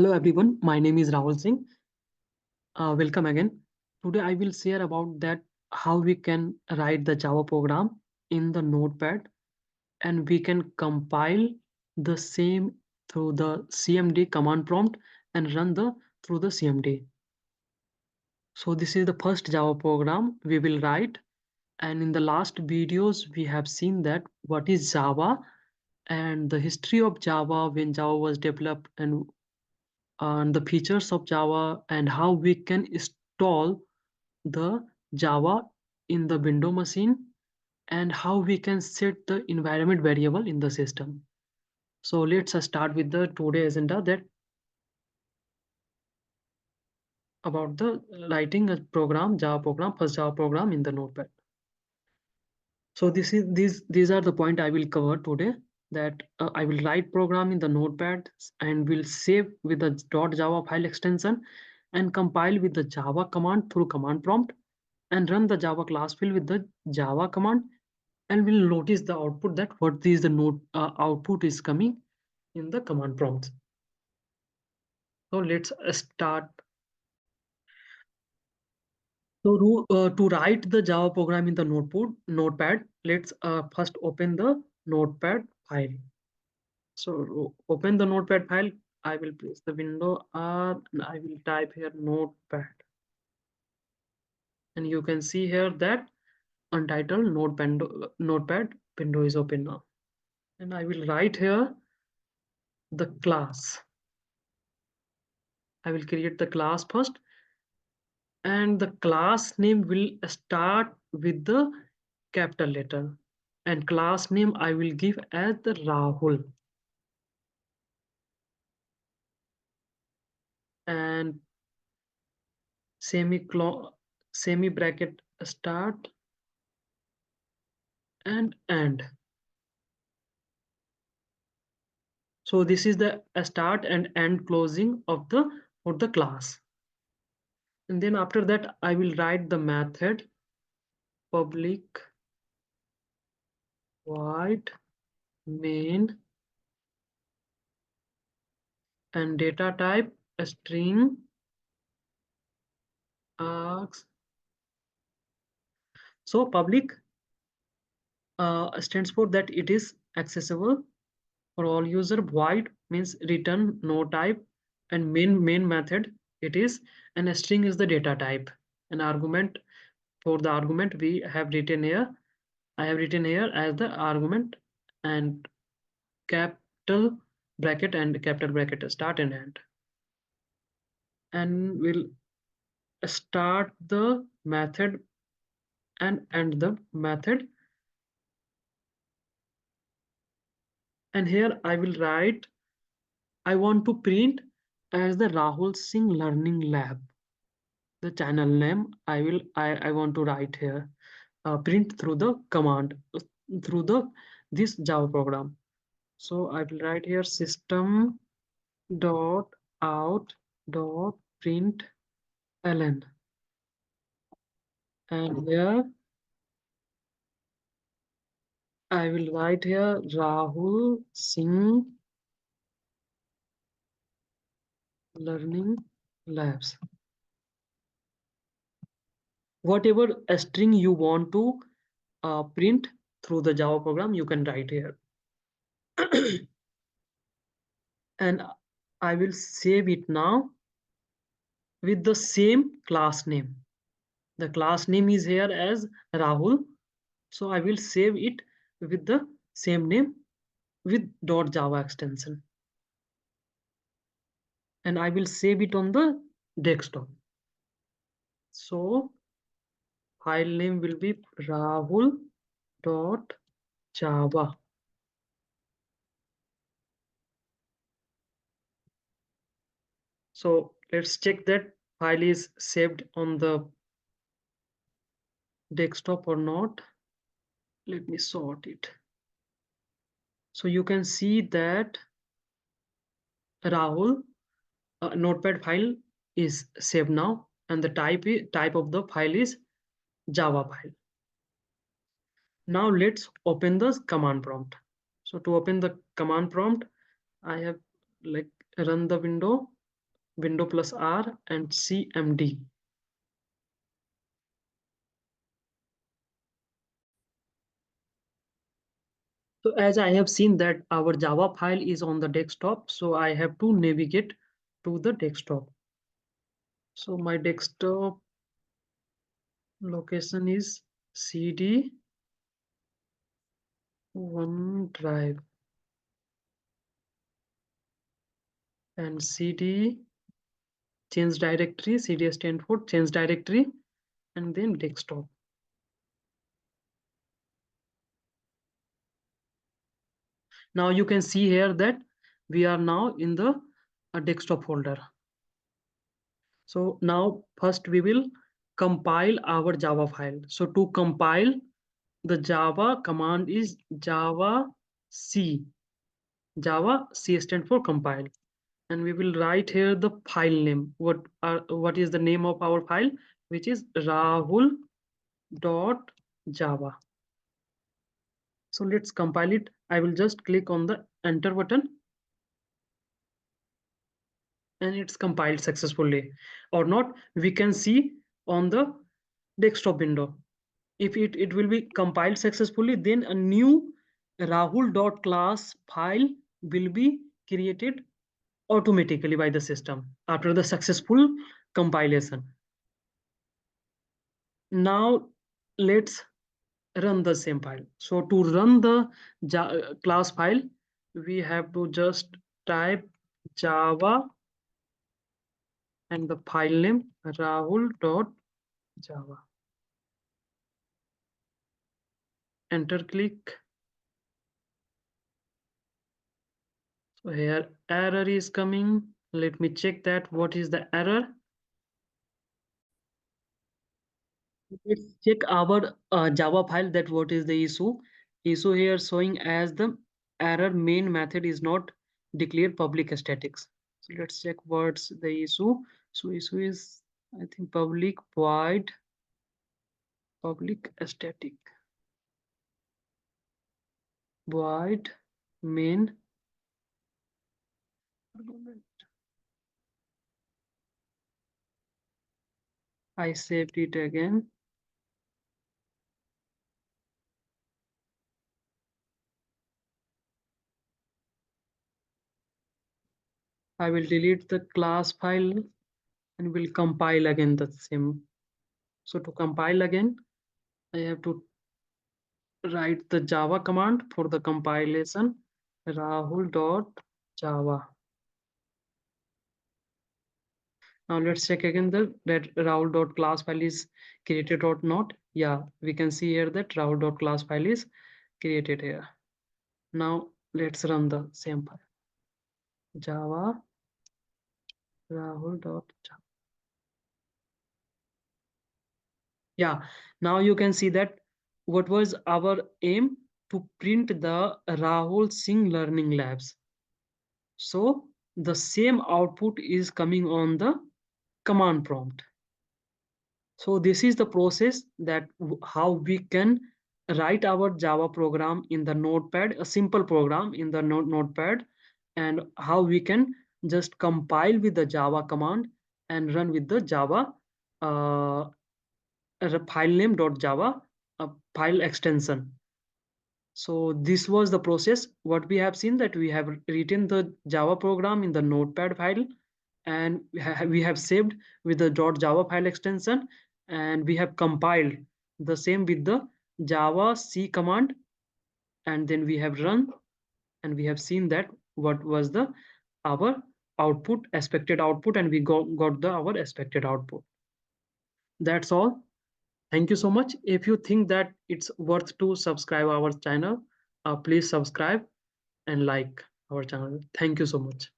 Hello everyone, my name is Rahul Singh. Welcome again. Today I will share about that how we can write the Java program in the Notepad and we can compile the same through the CMD command prompt and run the through the CMD. So this is the first Java program we will write, and in the last videos we have seen that what is Java and the history of Java when Java was developed and the features of Java and how we can install the Java in the window machine and how we can set the environment variable in the system. So let's start with the today agenda that about the writing a program, Java program, first Java program in the Notepad. So these are the point I will cover today that I will write program in the Notepad and will save with the .java file extension and compile with the Java command through command prompt and run the Java class field with the Java command and we'll notice the output that what is the node output is coming in the command prompt. So let's start. So to write the Java program in the Notepad, let's first open the Notepad file. So open the Notepad file. I will press the window R and I will type here Notepad. And you can see here that untitled Notepad window is open now. And I will write here the class. I will create the class first and the class name will start with the capital letter and class name I will give as the Rahul and semi bracket start and end. So this is the start and end closing of the class. And then after that I will write the method public void main and data type string args. So public stands for that it is accessible for all user. Void means return no type and main method it is, and a string is the data type. An argument for the argument we have written here. I have written here as the argument and capital bracket and capital bracket start and end. And we'll start the method and end the method. And here I will write I want to print as the Rahul Singh Learning Lab. The channel name I want to write here. Print through the command through the this Java program. So I will write here system dot out dot print ln and here I will write here Rahul Singh Learning Labs. Whatever a string you want to print through the Java program, you can write here. And I will save it now with the same class name. The class name is here as Rahul. So I will save it with the same name with .java extension. And I will save it on the desktop. So file name will be rahul.java. So let's check that file is saved on the desktop or not. Let me sort it. So you can see that Rahul notepad file is saved now and the type of the file is Java file. Now let's open the command prompt. So to open the command prompt, I have like run the window window plus R and CMD. So as I have seen that our Java file is on the desktop, so I have to navigate to the desktop. So my desktop location is CD OneDrive and CD change directory. CD stand for change directory, and then desktop. Now you can see here that we are now in the desktop folder. So now first we will compile our Java file. So to compile the Java command is Java C. Java C stand for compile. And we will write here the file name. What is the name of our file? Which is rahul.java. So let's compile it. I will just click on the enter button and it's compiled successfully or not. We can see on the desktop window. If it will be compiled successfully, then a new rahul.class file will be created automatically by the system after the successful compilation. Now let's run the same file. So to run the class file, we have to just type Java and the file name rahul.java. Enter click. So here error is coming. Let me check that what is the error. Let's check our Java file that what is the issue. Issue here showing as the error main method is not declare public statics. So let's check what's the issue. So issue is I think public void public static void main. I saved it again. I will delete the class file and will compile again the same. So to compile again, I have to write the Java command for the compilation rahul.java. Now let's check again that rahul.class file is created or not. Yeah, we can see here that rahul.class file is created here. Now let's run the same file. Java rahul.java. Yeah, now you can see that what was our aim to print the Rahul Singh Learning Labs. So the same output is coming on the command prompt. So this is the process that how we can write our Java program in the Notepad, a simple program in the Notepad, and how we can just compile with the Java command and run with the Java file name .java file extension. So this was the process. What we have seen that we have written the Java program in the Notepad file, and we have saved with the .java file extension, and we have compiled the same with the Java C command, and then we have run, and we have seen that what was the our output, expected output, and we got the our expected output. That's all. Thank you so much. If you think that it's worth to subscribe our channel, please subscribe and like our channel. Thank you so much.